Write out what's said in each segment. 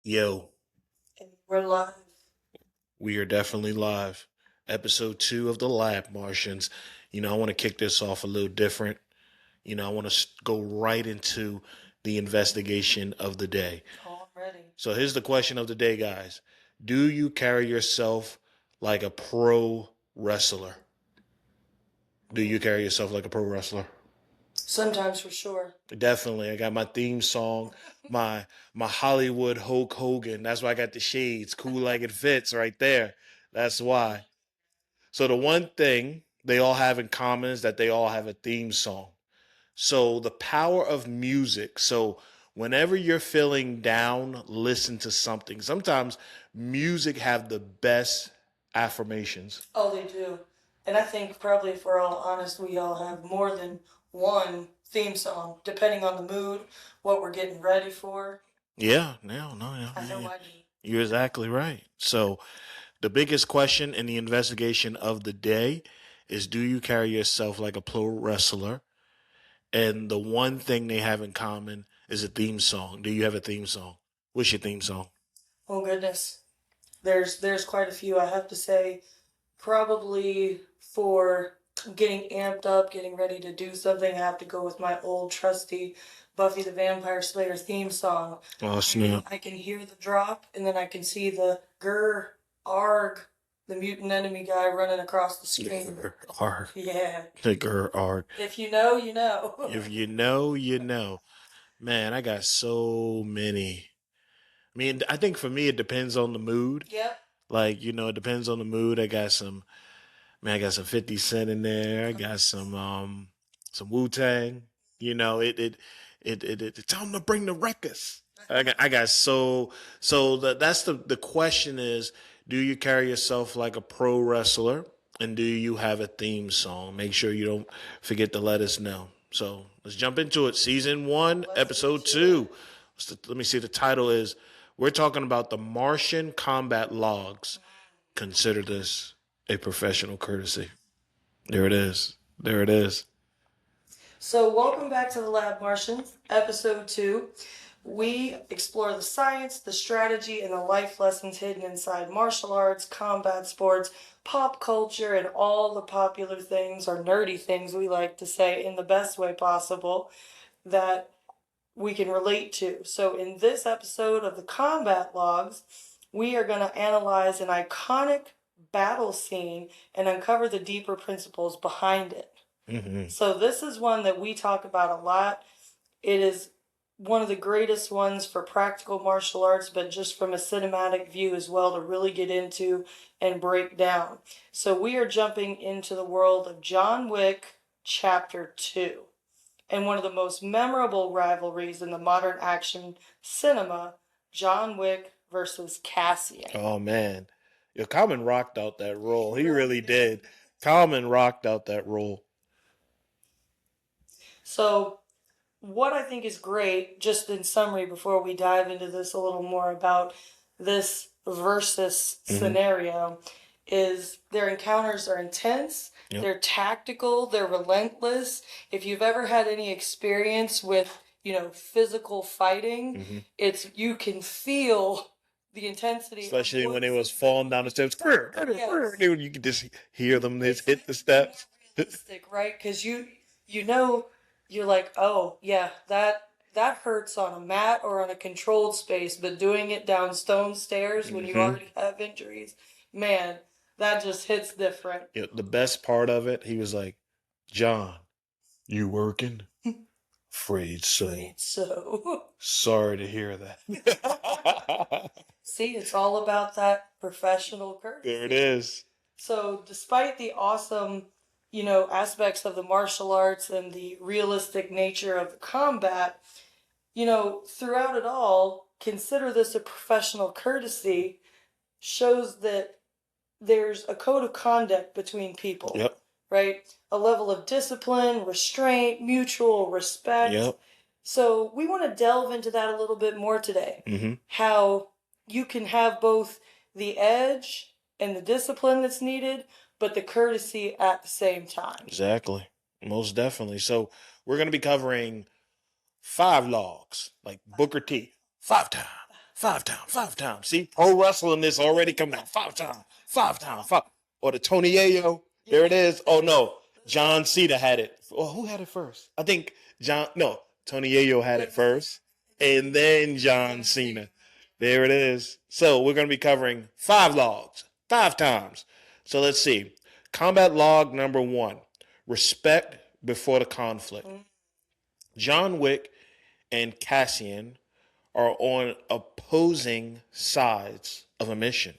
Yo, And we're live. we are definitely live. Episode 2 of the Lab Martians. I want to kick this off a little different. I want to go right into the investigation of the day. Already. So here's the question of the day, guys. Do you carry yourself like a pro wrestler? Do you carry yourself like a pro wrestler? Sometimes for sure. Definitely. I got my theme song, my Hollywood Hulk Hogan. That's why I got the shades. Cool like it fits right there. That's why. So the one thing they all have in common is that they all have a theme song. So the power of music. So whenever you're feeling down, listen to something. Sometimes music have the best affirmations. Oh, they do. And I think probably if we're all honest, we all have more than one theme song, depending on the mood, what we're getting ready for. Yeah, no, I know yeah. I do. You're exactly right. So the biggest question in the investigation of the day is, do you carry yourself like a pro wrestler? And the one thing they have in common is a theme song. Do you have a theme song? What's your theme song? Oh goodness. There's quite a few, I have to say. Probably for getting amped up, getting ready to do something, I have to go with my old trusty Buffy the Vampire Slayer theme song. Oh, snap. I can hear the drop, and then I can see the grr, arg, the mutant enemy guy running across the screen. Arg. Yeah. Arg. If you know, you know. If you know, you know. Man, I got so many. I mean, I think for me, it depends on the mood. Yep. Like, it depends on the mood. I got some 50 Cent in there. I got some Wu Tang. Tell them to bring the records. I got that's the question is, do you carry yourself like a pro wrestler, and do you have a theme song? Make sure you don't forget to let us know. So let's jump into it. Season 1, episode 2. Let me see. The title is, we're talking about the Martian Combat Logs. Consider this a professional courtesy. There it is. There it is. So, welcome back to the Lab Martians, episode 2. We explore the science, the strategy, and the life lessons hidden inside martial arts, combat sports, pop culture, and all the popular things, or nerdy things we like to say in the best way possible, that we can relate to. So, in this episode of the Combat Logs, we are going to analyze an iconic battle scene and uncover the deeper principles behind it. Mm-hmm. So, this is one that we talk about a lot. It is one of the greatest ones for practical martial arts, but just from a cinematic view as well, to really get into and break down. So, we are jumping into the world of John Wick, Chapter 2. And one of the most memorable rivalries in the modern action cinema, John Wick versus Cassian. Oh man, Common rocked out that role. He really did. Common rocked out that role. So, what I think is great, just in summary, before we dive into this a little more about this versus scenario, is their encounters are intense. Yep. They're tactical. They're relentless. If you've ever had any experience with, physical fighting, it's you can feel the intensity. Especially when it was falling down the steps. Yes. You could just hear them hit the steps. Realistic, right? Because you're like, oh yeah, that hurts on a mat or on a controlled space, but doing it down stone stairs when you already have injuries, man, that just hits different. Yeah, the best part of it, he was like, "John, you working?" Afraid so. Afraid so. Sorry to hear that. See, it's all about that professional courtesy. There it is. So, despite the awesome, aspects of the martial arts and the realistic nature of the combat, throughout it all, consider this a professional courtesy, shows that there's a code of conduct between people. Yep. Right? A level of discipline, restraint, mutual respect. Yep. So we want to delve into that a little bit more today. Mm-hmm. How you can have both the edge and the discipline that's needed, but the courtesy at the same time. Exactly. Most definitely. So we're going to be covering 5 logs, like Booker T. 5 times. 5 times, 5 times. See, pro wrestling is already coming out. 5 times, 5 times, 5. Or the Tony Yayo. There it is. Oh, no. John Cena had it. Oh, who had it first? I think Tony Yayo had it first. And then John Cena. There it is. So we're going to be covering 5 logs, 5 times. So let's see. Combat log number 1. Respect before the conflict. John Wick and Cassian are on opposing sides of a mission.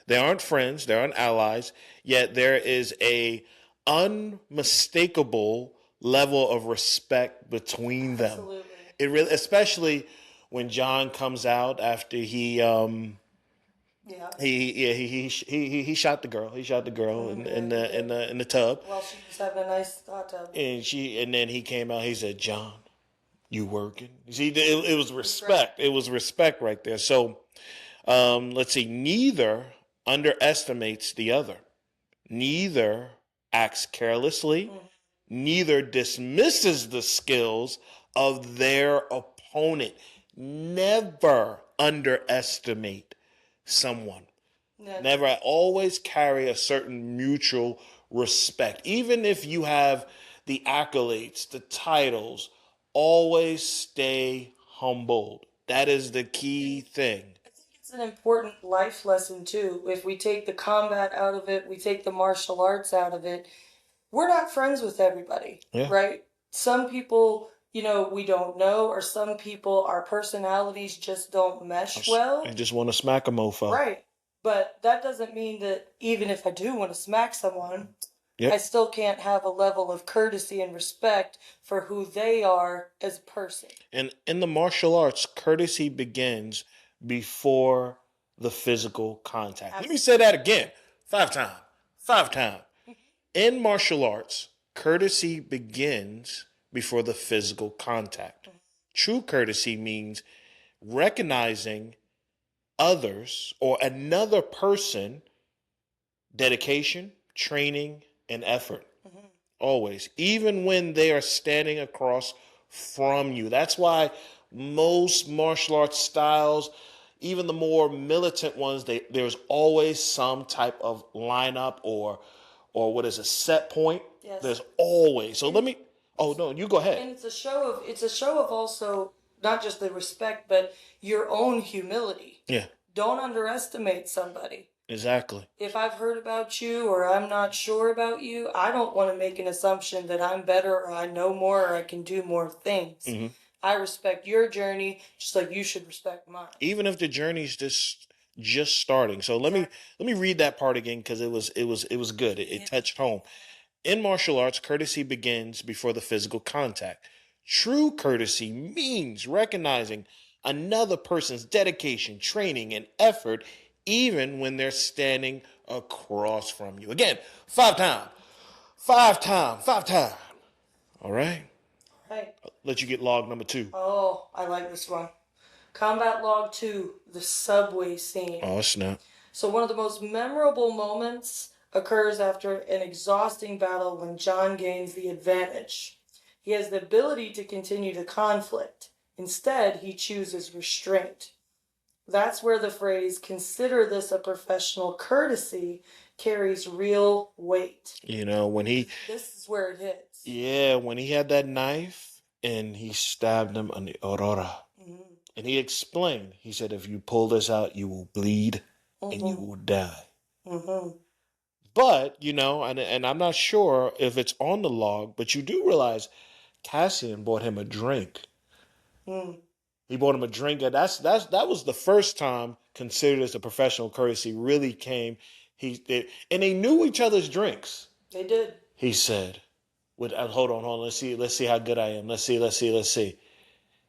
They aren't friends, they aren't allies, yet there is a unmistakable level of respect between them. Absolutely. It really, especially when John comes out after he shot the girl. He shot the girl in the tub. While she was having a nice hot tub. And then he came out. He said, "John, you working?" See, it was respect. It was respect right there. So, let's see. Neither underestimates the other. Neither acts carelessly. Neither dismisses the skills of their opponent. Never underestimate someone. Never. Always carry a certain mutual respect. Even if you have the accolades, the titles, always stay humbled. That is the key thing. I think it's an important life lesson too. If we take the combat out of it, we take the martial arts out of it, we're not friends with everybody, right? Some people, we don't know, or some people, our personalities just don't mesh well. I just want to smack a mofo. Right. But that doesn't mean that even if I do want to smack someone, I still can't have a level of courtesy and respect for who they are as a person. And in the martial arts, courtesy begins before the physical contact. Absolutely. Let me say that again. 5 times. 5 times. In martial arts, courtesy begins before the physical contact. True courtesy means recognizing others or another person, dedication, training, and effort. Always. Even when they are standing across from you. That's why most martial arts styles, even the more militant ones, there's always some type of lineup or what is a set point. Yes. There's always. So let me. Oh no, you go ahead. And it's a show of also not just the respect, but your own humility. Yeah. Don't underestimate somebody. Exactly. If I've heard about you or I'm not sure about you, I don't want to make an assumption that I'm better or I know more or I can do more things. I respect your journey just like you should respect mine. Even if the journey's just starting. So let me read that part again because it was good. It touched home. In martial arts, courtesy begins before the physical contact. True courtesy means recognizing another person's dedication, training, and effort, even when they're standing across from you. Again, 5 times. 5 times. 5 times. All right? Right. I'll let you get log number 2. Oh, I like this one. Combat log 2, the subway scene. Oh, snap. So one of the most memorable moments occurs after an exhausting battle when John gains the advantage. He has the ability to continue the conflict. Instead, he chooses restraint. That's where the phrase, "consider this a professional courtesy," carries real weight. When he... This is where it hits. Yeah, when he had that knife and he stabbed him on the aurora. And he explained, he said, if you pull this out, you will bleed and you will die. But, and I'm not sure if it's on the log, but you do realize Cassian bought him a drink. He bought him a drink. And that was the first time, considered as a professional courtesy, really came. And they knew each other's drinks. They did. He said, hold on. Let's see how good I am. Let's see.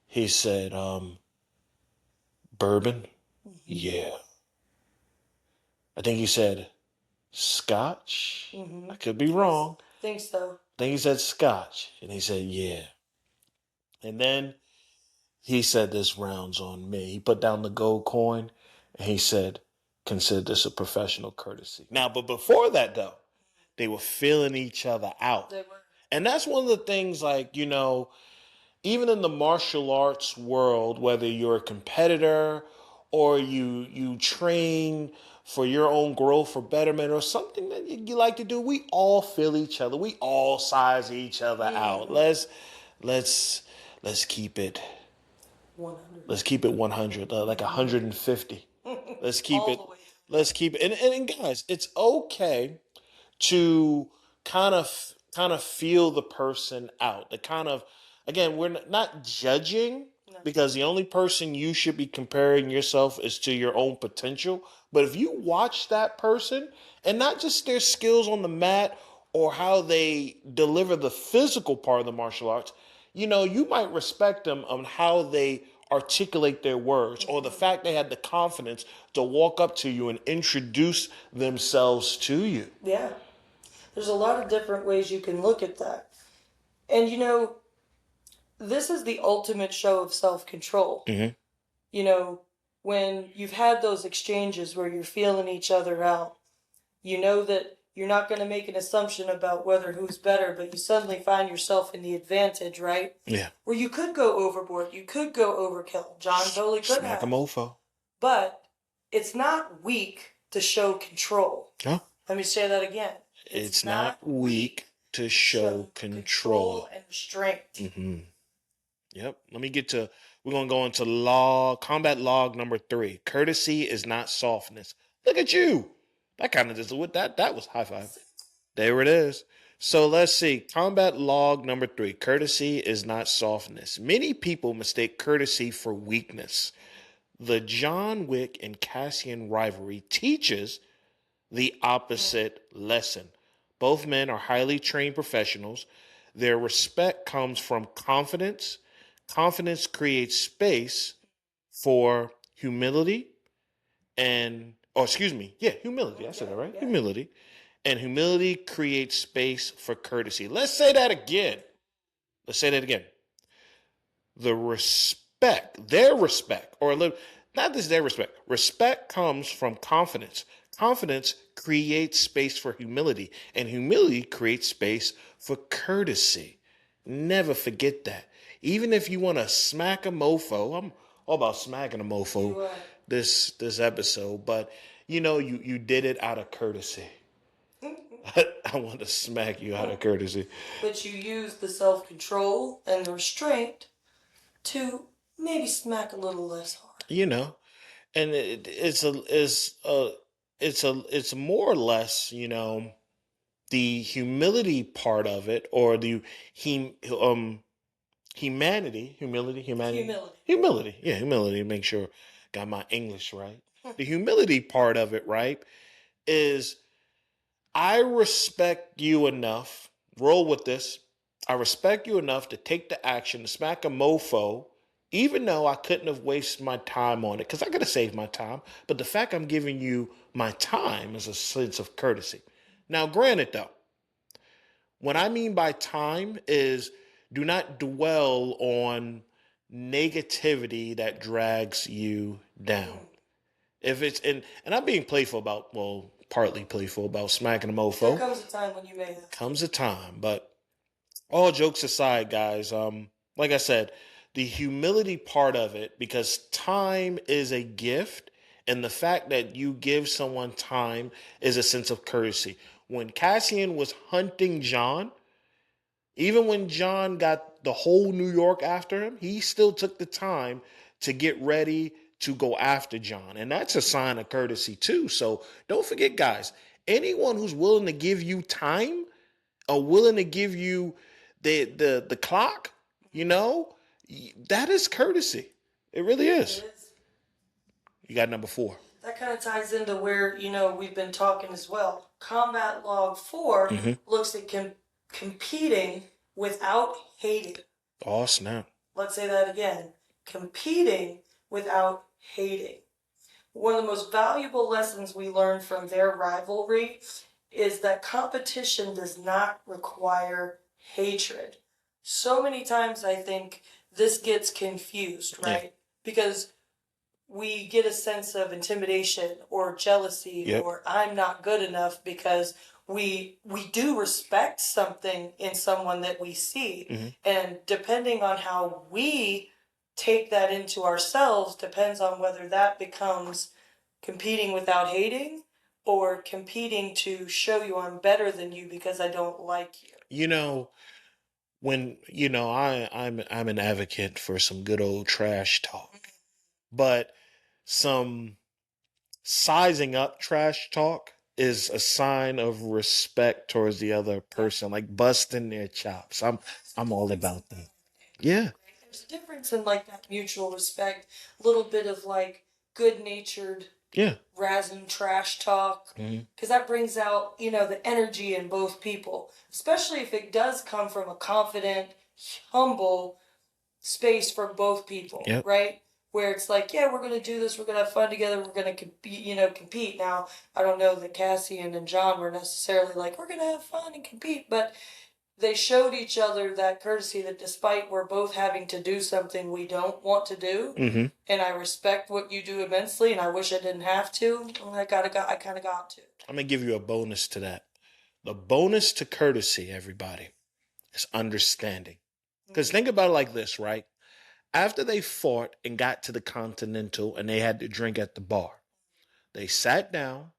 He said, bourbon? Yeah. I think he said scotch. I could be wrong. I think so. I think he said scotch. And he said, yeah. And then he said, this round's on me. He put down the gold coin and he said, consider this a professional courtesy. Now, but before that, though, they were feeling each other out. They were. And that's one of the things, like, even in the martial arts world, whether you're a competitor or you train for your own growth or betterment or something that you like to do, we all feel each other. We all size each other out. Let's keep it 100. let's keep it 100, like 150. Let's keep All it the way. let's keep it and guys, it's okay to kind of feel the person out. The kind of, again, we're not judging, No. because the only person you should be comparing yourself is to your own potential. But if you watch that person, and not just their skills on the mat or how they deliver the physical part of the martial arts, you might respect them on how they articulate their words, or the fact they had the confidence to walk up to you and introduce themselves to you. Yeah. There's a lot of different ways you can look at that. And this is the ultimate show of self-control. When you've had those exchanges where you're feeling each other out, you know that you're not going to make an assumption about whether who's better, but you suddenly find yourself in the advantage, right? Yeah. Where you could go overboard, you could go overkill. John totally could Smack have. a mofo. But it's not weak to show control. Huh? Let me say that again. It's not weak to show control. And restraint. Yep. We're going to go into combat log number 3. Courtesy is not softness. Look at you. That kind of just, that was high five. There it is. So let's see. Combat log number 3. Courtesy is not softness. Many people mistake courtesy for weakness. The John Wick and Cassian rivalry teaches the opposite lesson. Both men are highly trained professionals. Their respect comes from confidence. Confidence creates space for humility humility. I said that right? Yeah. Humility. And humility creates space for courtesy. Let's say that again. Their respect, or not just their respect. Respect comes from confidence. Confidence creates space for humility, and humility creates space for courtesy. Never forget that. Even if you want to smack a mofo, I'm all about smacking a mofo this episode, but you did it out of courtesy. I want to smack you out of courtesy. But you use the self-control and the restraint to maybe smack a little less hard. And it's more or less, the humility part of it, or the humility. Yeah, humility. Make sure got my English right. The humility part of it, right, is I respect you enough. Roll with this. I respect you enough to take the action to smack a mofo, even though I couldn't have wasted my time on it, because I could have saved my time. But the fact I'm giving you my time is a sense of courtesy. Now, granted, though, what I mean by time is do not dwell on negativity that drags you down. If it's and I'm being partly playful about smacking a mofo. There comes a time when you may have. Comes a time, but all jokes aside, guys, like I said, the humility part of it, because time is a gift, and the fact that you give someone time is a sense of courtesy. When Cassian was hunting John, even when John got the whole New York after him, he still took the time to get ready to go after John. And that's a sign of courtesy too. So don't forget, guys, anyone who's willing to give you time or willing to give you the clock, that is courtesy. It really is. It is. You got number 4. That kind of ties into where, we've been talking as well. Combat Log 4 looks at competing without hating. Oh, snap. Let's say that again. Competing without hating. One of the most valuable lessons we learned from their rivalry is that competition does not require hatred. So many times I think this gets confused, right? Yeah. Because we get a sense of intimidation or jealousy or I'm not good enough because we do respect something in someone that we see. And depending on how we take that into ourselves depends on whether that becomes competing without hating or competing to show you I'm better than you because I don't like you. You know, when I'm an advocate for some good old trash talk, but some sizing up trash talk is a sign of respect towards the other person, like busting their chops. I'm all about that. Yeah, There's a difference in like that mutual respect, a little bit of like good natured yeah. razzing trash talk, Hmm. because that brings out, the energy in both people, especially if it does come from a confident, humble space for both people, Yep. right? Where it's like, yeah, we're gonna do this, we're gonna have fun together, we're gonna compete, compete. Now, I don't know that Cassian and John were necessarily like, we're gonna have fun and compete, but they showed each other that courtesy that despite we're both having to do something we don't want to do, Hmm. and I respect what you do immensely, and I wish I didn't have to, I kind of got to. I'm gonna give you a bonus to that. The bonus to courtesy, everybody, is understanding. Because think about it like this, right? After they fought and got to the Continental and they had to drink at the bar, they sat down,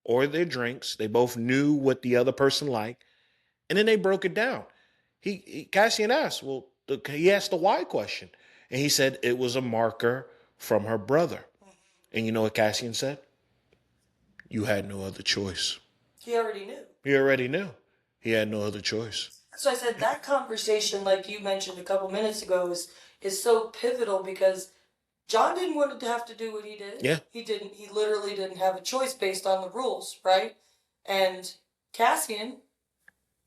ordered their drinks. They both knew what the other person liked, and then they broke it down. Cassian asked, well, he asked the why question, and he said it was a marker from her brother. And you know what Cassian said? You had no other choice. He already knew. He already knew. He had no other choice. So I said that conversation, like you mentioned a couple minutes ago, is so pivotal because John didn't want to have to do what he did. Yeah. He didn't. He literally didn't have a choice based on the rules, right? And Cassian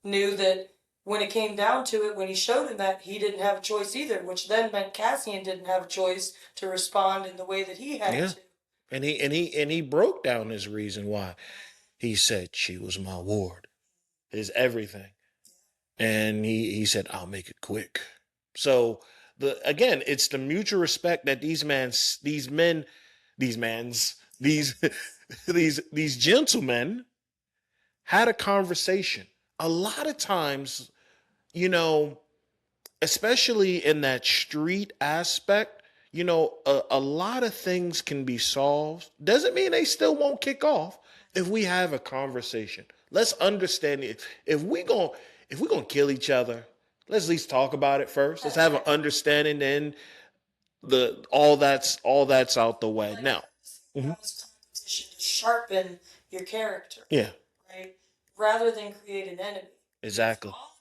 knew that when it came down to it, when he showed him that, he didn't have a choice either, which then meant Cassian didn't have a choice to respond in the way that he had Yeah. to. And he broke down his reason why. He said she was my ward, his everything. And he said, I'll make it quick. So it's the mutual respect that these these gentlemen had a conversation. A lot of times, you know, especially in that street aspect, a lot of things can be solved. Doesn't mean they still won't kick off if we have a conversation. Let's understand it. If we're gonna kill each other, let's at least talk about it first. Let's have an understanding. Then all that's out the way. Like, Now, mhm, that was competition to sharpen your character, yeah, right? Rather than create an enemy. exactly. All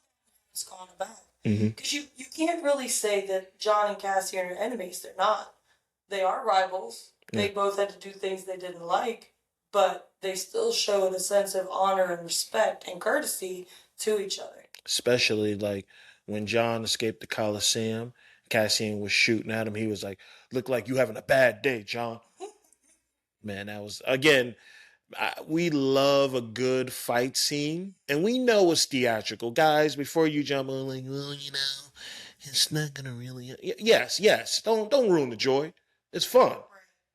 it's gone about. Hmm. Because you can't really say that John and Cassian are enemies. They're not. They are rivals. They Yeah. both had to do things they didn't like, but they still show a sense of honor and respect and courtesy to each other. Especially like when John escaped the Coliseum, Cassian was shooting at him. He was like, "Look like you having a bad day, John." Man, that was again. We love a good fight scene, and we know it's theatrical, guys. Before you jump on, like, well, it's not gonna really. Yes, yes. Don't ruin the joy. It's fun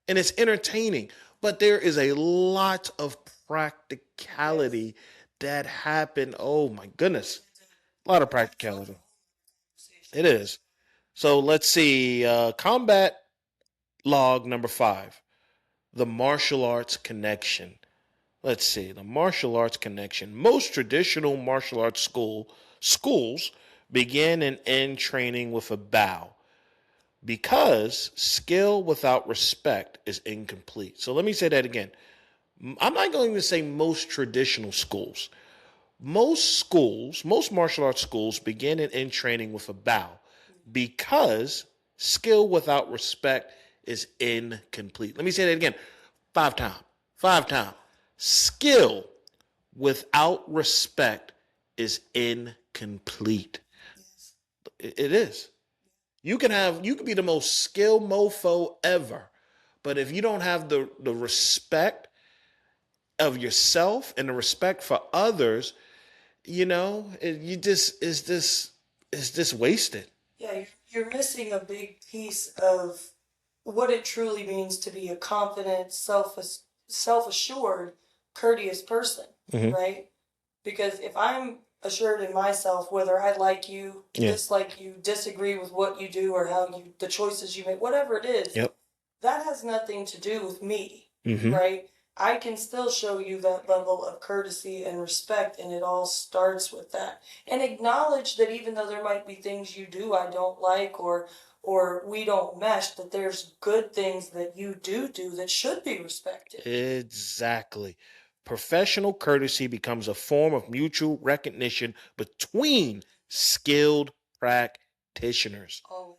and it's entertaining, but there is a lot of practicality that happened. Oh my goodness, a lot of practicality. It is. So let's see. Combat log number 5. The martial arts connection. Let's see. The martial arts connection. Most traditional martial arts schools begin and end training with a bow because skill without respect is incomplete. So let me say that again. I'm not going to say most traditional schools. Most martial arts schools begin and end training with a bow because skill without respect is incomplete. Let me say that again. 5 times. 5 times. Skill without respect is incomplete. It is. You can be the most skilled mofo ever, but if you don't have the respect of yourself and the respect for others, you just is this wasted. Yeah, you're missing a big piece of what it truly means to be a confident, self assured, courteous person, Mhm. right? Because if I'm assured in myself, whether I like you, Yeah. dislike you, disagree with what you do or the choices you make, whatever it is, Yep. that has nothing to do with me, Mm-hmm. right? I can still show you that level of courtesy and respect, and it all starts with that. And acknowledge that even though there might be things you do I don't like, or we don't mesh, that there's good things that you do that should be respected. Exactly. Professional courtesy becomes a form of mutual recognition between skilled practitioners. Always.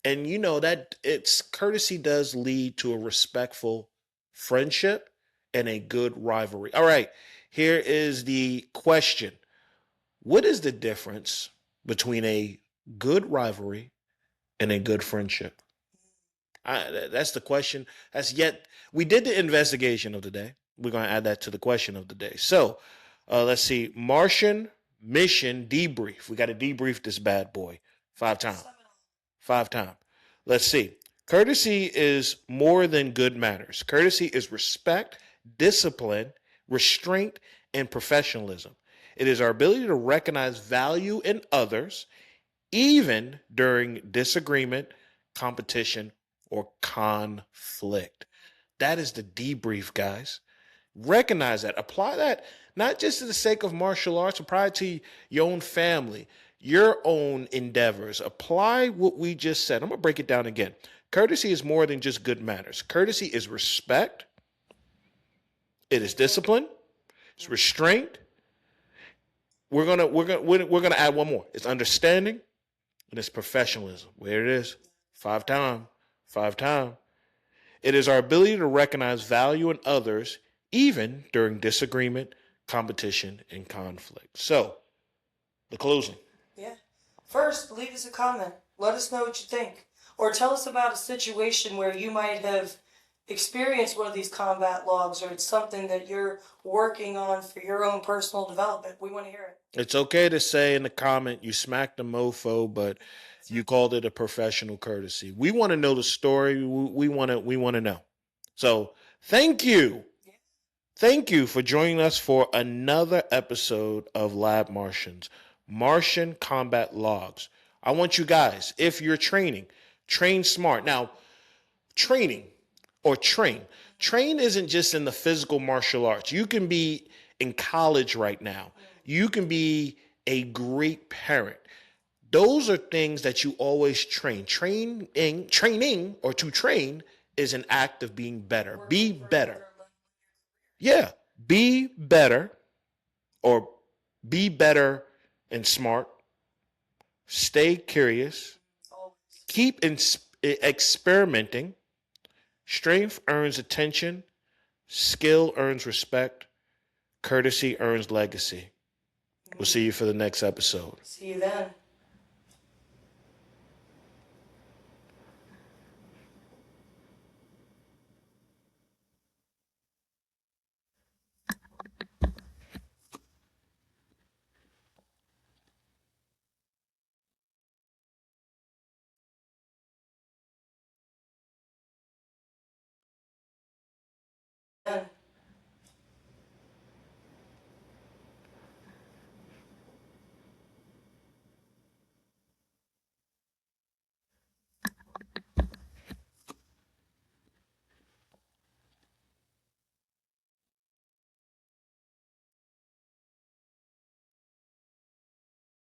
And you know that it's courtesy does lead to a respectful friendship and a good rivalry. All right, here is the question. What is the difference between a good rivalry and a good friendship? That's the question. We did the investigation of the day. We're going to add that to the question of the day. So let's see. Martian mission debrief. We got to debrief this bad boy 5 times. 5 times. Let's see. Courtesy is more than good manners. Courtesy is respect, discipline, restraint, and professionalism. It is our ability to recognize value in others, even during disagreement, competition, or conflict. That is the debrief, guys. Recognize that. Apply that not just for the sake of martial arts, apply it to your own family, your own endeavors. Apply what we just said. I'm going to break it down again. Courtesy is more than just good manners. Courtesy is respect. It is discipline. It's restraint. We're gonna add one more. It's understanding, and it's professionalism. Where it is, 5 times. 5 times. It is our ability to recognize value in others, even during disagreement, competition, and conflict. So, the closing. Yeah. First, leave us a comment. Let us know what you think. Or tell us about a situation where you might have experienced one of these combat logs, or it's something that you're working on for your own personal development. We want to hear it. It's okay to say in the comment you smacked a mofo, but you called it a professional courtesy. We want to know the story. We want to know. So thank you. Thank you for joining us for another episode of Lab Martians, Martian Combat Logs. I want you guys, if you're training, train smart. Now, training or train. Train isn't just in the physical martial arts. You can be in college right now. You can be a great parent. Those are things that you always train. Training or to train is an act of being better. Be better. Yeah, be better or be better and smart. Stay curious. Keep experimenting. Strength earns attention. Skill earns respect. Courtesy earns legacy. We'll see you for the next episode. See you then.